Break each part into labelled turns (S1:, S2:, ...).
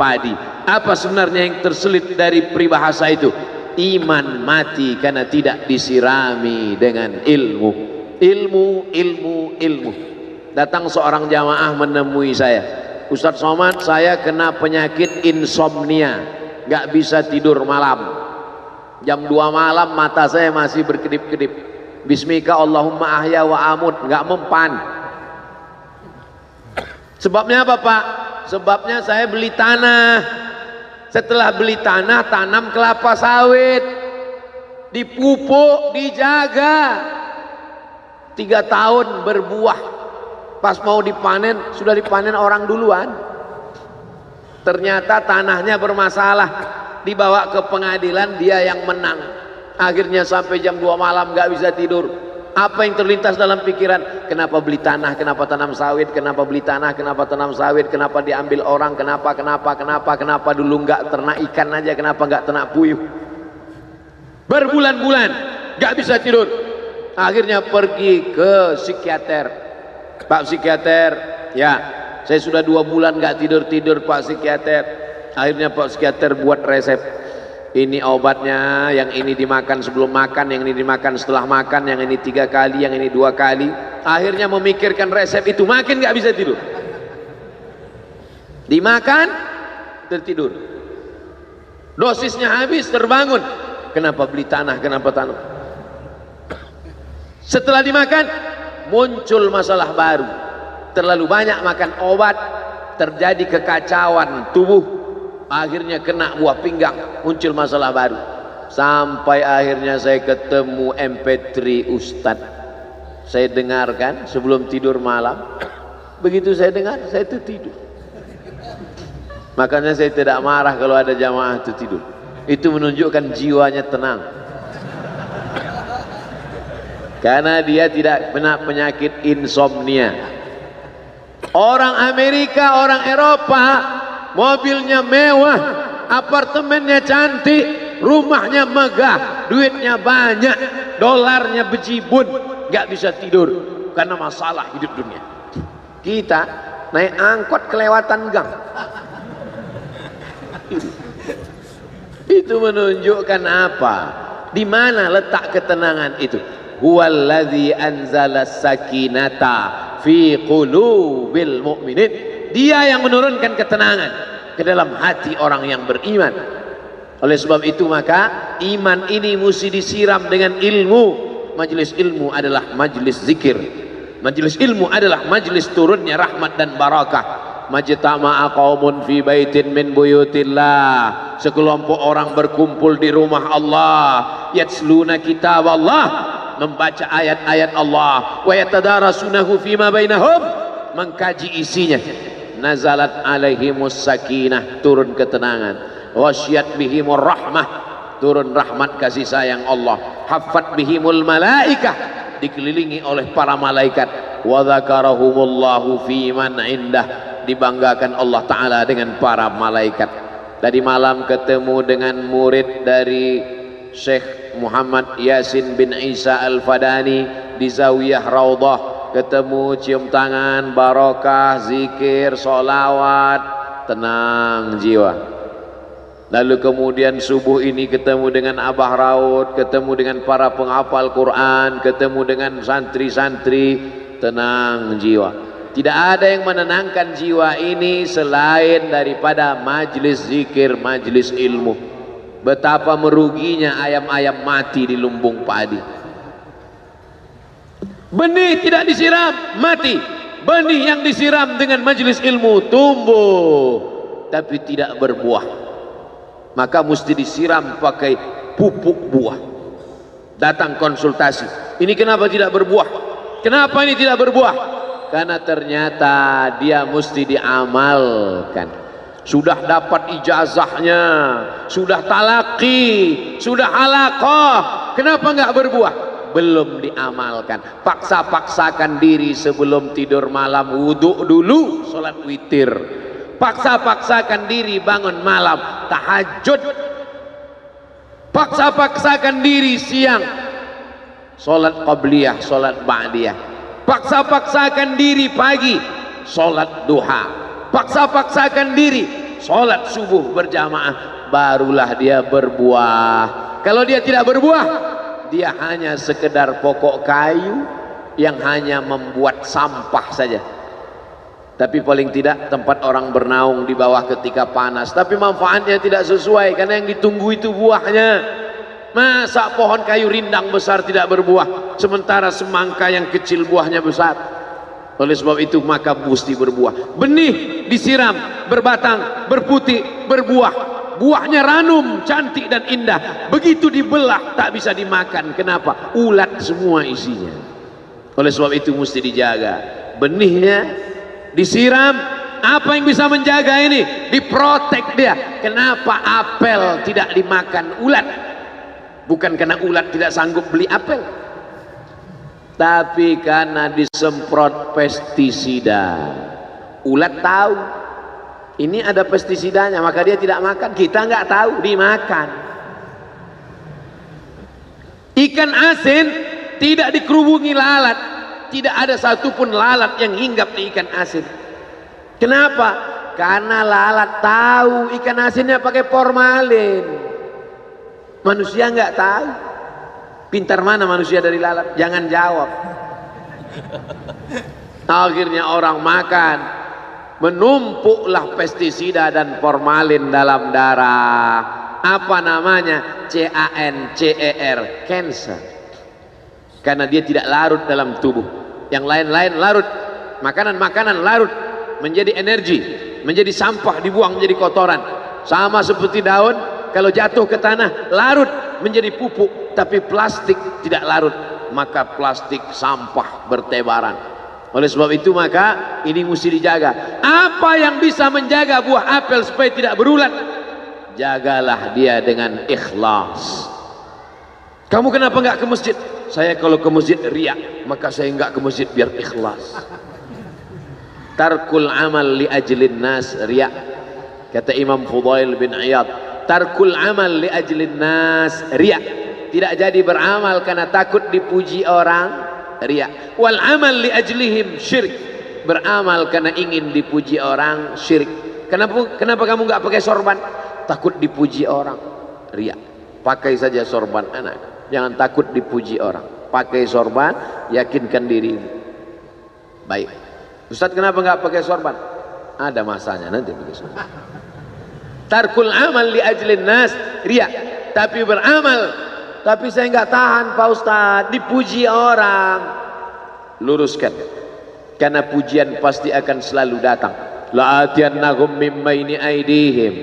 S1: padi. Apa sebenarnya yang terselip dari peribahasa itu? Iman mati karena tidak disirami dengan ilmu. Ilmu. Datang seorang jamaah menemui saya, Ustadz Somad, saya kena penyakit insomnia, gak bisa tidur malam. Jam 2 malam mata saya masih berkedip-kedip. Bismika Allahumma ahya wa amut, gak mempan. Sebabnya apa Pak? Sebabnya saya beli tanah. Setelah beli tanah, tanam kelapa sawit, dipupuk, dijaga, 3 tahun berbuah. Pas mau dipanen, sudah dipanen orang duluan. Ternyata tanahnya bermasalah, dibawa ke pengadilan, dia yang menang. Akhirnya sampai jam 2 malam gak bisa tidur. Apa yang terlintas dalam pikiran? Kenapa beli tanah, kenapa tanam sawit, kenapa beli tanah, kenapa tanam sawit, kenapa diambil orang, kenapa dulu nggak ternak ikan aja, kenapa nggak ternak puyuh. Berbulan-bulan nggak bisa tidur. Akhirnya pergi ke psikiater. Pak psikiater, ya saya sudah 2 bulan nggak tidur Pak psikiater. Akhirnya Pak psikiater buat resep. Ini obatnya, yang ini dimakan sebelum makan, yang ini dimakan setelah makan, yang ini 3 kali, yang ini 2 kali. Akhirnya memikirkan resep itu, makin gak bisa tidur. Dimakan, tertidur. Dosisnya habis, terbangun. Kenapa beli tanah, kenapa tanam? Setelah dimakan, muncul masalah baru. Terlalu banyak makan obat, terjadi kekacauan tubuh. Akhirnya kena buah pinggang, muncul masalah baru. Sampai akhirnya saya ketemu MP3 Ustadz. Saya dengarkan sebelum tidur malam. Begitu saya dengar, saya itu tidur. Makanya saya tidak marah kalau ada jamaah itu tidur. Itu menunjukkan jiwanya tenang. Karena dia tidak kena penyakit insomnia. Orang Amerika, orang Eropa, mobilnya mewah, apartemennya cantik, rumahnya megah, duitnya banyak, dolarnya bejibun, gak bisa tidur karena masalah hidup dunia. Kita naik angkot kelewatan gang. Itu menunjukkan apa? Di mana letak ketenangan itu? Huwallazi anzala sakinata fi qulubil mu'minin. Dia yang menurunkan ketenangan ke dalam hati orang yang beriman. Oleh sebab itu maka iman ini mesti disiram dengan ilmu. Majelis ilmu adalah majelis zikir. Majelis ilmu adalah majelis turunnya rahmat dan barakah. Majtama'a qaumun fi baitin min buyutillah. Sekelompok orang berkumpul di rumah Allah, yatsluna kitab Allah, membaca ayat-ayat Allah, wa yatadarasunahu fima bainahum, mengkaji isinya. Nazalat alaihimus sakinah, turun ketenangan. Wasyat bihimur rahmah, turun rahmat kasih sayang Allah. Haffat bihimul malaikah, dikelilingi oleh para malaikat. Wa dzakarahumullahu fi man indah, dibanggakan Allah Ta'ala dengan para malaikat. Tadi malam ketemu dengan murid dari Syekh Muhammad Yasin bin Isa Al-Fadani di Zawiyah Raudhah. Ketemu, cium tangan, barokah, zikir, sholawat, tenang jiwa. Lalu kemudian subuh ini ketemu dengan Abah Raud, ketemu dengan para penghafal Quran, ketemu dengan santri-santri, tenang jiwa. Tidak ada yang menenangkan jiwa ini selain daripada majlis zikir, majlis ilmu. Betapa meruginya ayam-ayam mati di lumbung padi. Benih tidak disiram, mati. Benih yang disiram dengan majelis ilmu tumbuh, tapi tidak berbuah. Maka mesti disiram pakai pupuk buah. Datang konsultasi, ini kenapa tidak berbuah? Kenapa ini tidak berbuah? Karena ternyata dia mesti diamalkan. Sudah dapat ijazahnya, sudah talaqi, sudah halaqah, kenapa nggak berbuah? Belum diamalkan. Paksa-paksakan diri sebelum tidur malam, wudhu dulu, sholat witir. Paksa-paksakan diri bangun malam, tahajud. Paksa-paksakan diri siang, sholat qabliyah, sholat ba'diyah. Paksa-paksakan diri pagi, sholat duha. Paksa-paksakan diri sholat subuh berjamaah, barulah dia berbuah. Kalau dia tidak berbuah, dia hanya sekedar pokok kayu yang hanya membuat sampah saja. Tapi paling tidak tempat orang bernaung di bawah ketika panas, tapi manfaatnya tidak sesuai karena yang ditunggu itu buahnya. Masa pohon kayu rindang besar tidak berbuah, sementara semangka yang kecil buahnya besar? Oleh sebab itu maka mesti berbuah. Benih disiram, berbatang, berputih, berbuah. Buahnya ranum, cantik dan indah. Begitu dibelah tak bisa dimakan. Kenapa? Ulat semua isinya. Oleh sebab itu mesti dijaga. Benihnya disiram. Apa yang bisa menjaga ini? Diprotek dia. Kenapa apel tidak dimakan ulat? Bukan karena ulat tidak sanggup beli apel, tapi karena disemprot pestisida. Ulat tahu ini ada pestisidanya, maka dia tidak makan. Kita nggak tahu, dimakan. Ikan asin tidak dikerubungi lalat, tidak ada satupun lalat yang hinggap di ikan asin. Kenapa? Karena lalat tahu ikan asinnya pakai formalin. Manusia nggak tahu. Pintar mana manusia dari lalat? Jangan jawab. Akhirnya orang makan, menumpuklah pestisida dan formalin dalam darah. Apa namanya? CANCER, cancer. Karena dia tidak larut dalam tubuh. Yang lain-lain larut. Makanan-makanan larut menjadi energi, menjadi sampah, dibuang menjadi kotoran. Sama seperti daun, kalau jatuh ke tanah larut menjadi pupuk, tapi plastik tidak larut, maka plastik sampah bertebaran. Oleh sebab itu maka ini mesti dijaga. Apa yang bisa menjaga buah apel supaya tidak berulat? Jagalah dia dengan ikhlas. Kamu kenapa enggak ke masjid? Saya kalau ke masjid riak, maka saya enggak ke masjid biar ikhlas. Tarkul amal li ajlin nas riak. Kata Imam Fudail bin Iyad, tarkul amal li ajlin nas riya. Tidak jadi beramal karena takut dipuji orang, riya. Wal amal li ajlihim syirik. Beramal karena ingin dipuji orang, syirik. Kenapa kamu enggak pakai sorban? Takut dipuji orang, riya. Pakai saja sorban anak, jangan takut dipuji orang. Pakai sorban, yakinkan diri. Baik. Ustaz kenapa enggak pakai sorban? Ada masanya nanti pakai sorban. Tarkul amal li ajlin nas riya. Tapi beramal, tapi saya enggak tahan Pak Ustaz dipuji orang. Luruskan, karena pujian pasti akan selalu datang. La atiyannahum min baini aydihim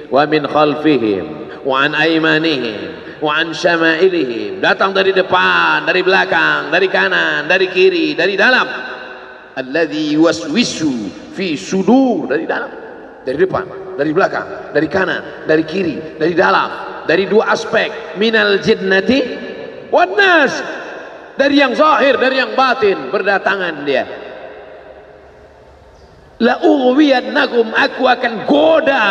S1: wa min khalfihim wa an aymanihim wa an syama'ilihim. Datang dari depan, dari belakang, dari kanan, dari kiri, dari dalam. Alladzi yuwaswisu fi sudur, dari dalam, dari depan, dari belakang, dari kanan, dari kiri, dari dalam, dari dua aspek, minal jinnati wan nas, dari yang zahir, dari yang batin, berdatangan dia. La ughwiyannakum, aku akan goda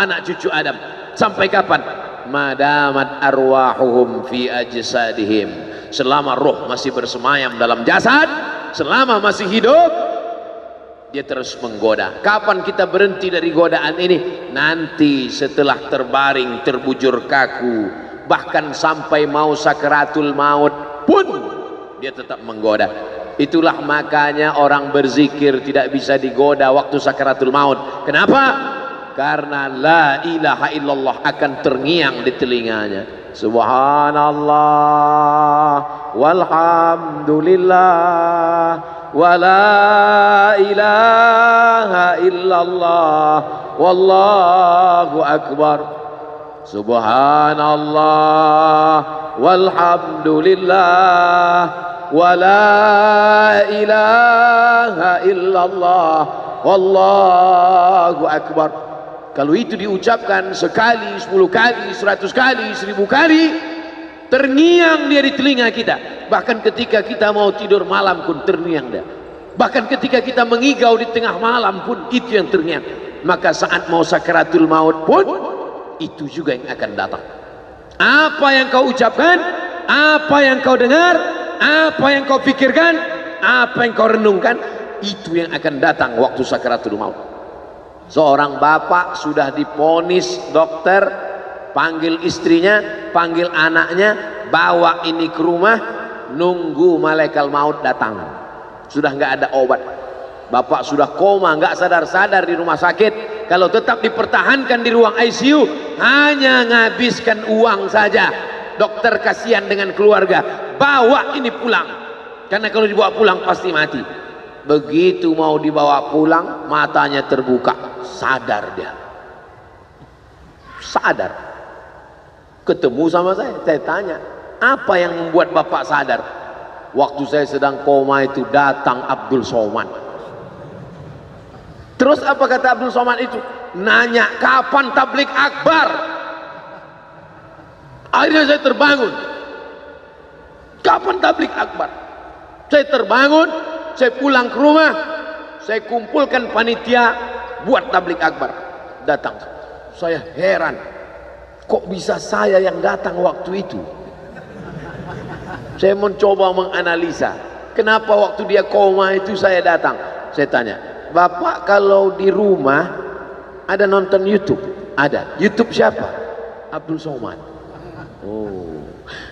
S1: anak cucu Adam. Sampai kapan? Madamat arwahuhum fi ajsadihim, selama roh masih bersemayam dalam jasad, selama masih hidup dia terus menggoda. Kapan kita berhenti dari godaan ini? Nanti setelah terbaring, terbujur kaku, bahkan sampai mau sakaratul maut pun dia tetap menggoda. Itulah makanya orang berzikir tidak bisa digoda waktu sakaratul maut. Kenapa? Karena la ilaha illallah akan terngiang di telinganya. Subhanallah walhamdulillah wa la ilaha illallah wallahu akbar. Subhanallah walhamdulillah wa la ilaha illallah wallahu akbar. Kalau itu diucapkan sekali, 10 kali, 100 kali, 1000 kali, terngiang dia di telinga kita. Bahkan ketika kita mau tidur malam pun terngiang dia. Bahkan ketika kita mengigau di tengah malam pun itu yang terngiang. Maka saat mau sakaratul maut pun itu juga yang akan datang. Apa yang kau ucapkan, apa yang kau dengar, apa yang kau pikirkan, apa yang kau renungkan, itu yang akan datang waktu sakaratul maut. Seorang bapak sudah diponis dokter, panggil istrinya, panggil anaknya, bawa ini ke rumah, nunggu malaikat maut datang. Sudah nggak ada obat. Bapak sudah koma, nggak sadar-sadar di rumah sakit. Kalau tetap dipertahankan di ruang ICU, hanya ngabiskan uang saja. Dokter kasihan dengan keluarga, bawa ini pulang. Karena kalau dibawa pulang pasti mati. Begitu mau dibawa pulang, matanya terbuka, sadar dia. Sadar. Ketemu sama saya tanya, apa yang membuat bapak sadar? Waktu saya sedang koma itu datang Abdul Somad. Terus apa kata Abdul Somad itu? Nanya kapan tablik akbar. Akhirnya saya terbangun. Kapan tablik akbar? Saya terbangun, saya pulang ke rumah, saya kumpulkan panitia buat tablik akbar. Datang. Saya heran, kok bisa saya yang datang waktu itu? Saya mencoba menganalisa, kenapa waktu dia koma itu saya datang. Saya tanya, Bapak kalau di rumah ada nonton YouTube? Ada. YouTube siapa? Abdul Somad. Oh.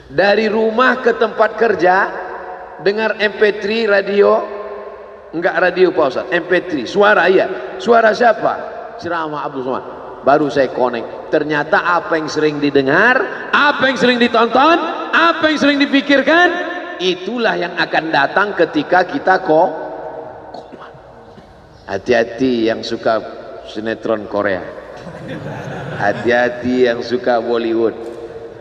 S1: Dari rumah ke tempat kerja dengar MP3 radio, enggak radio Pak Ustaz, MP3 suara, iya. Suara siapa? Ceramah Abdul Somad. Baru saya connect. Ternyata apa yang sering didengar, apa yang sering ditonton, apa yang sering dipikirkan, itulah yang akan datang ketika kita koma. Hati-hati yang suka sinetron Korea, hati-hati yang suka Bollywood.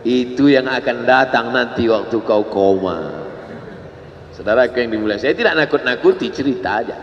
S1: Itu yang akan datang nanti waktu kau koma. Saudara yang dimulai, saya tidak nakut-nakuti, cerita aja.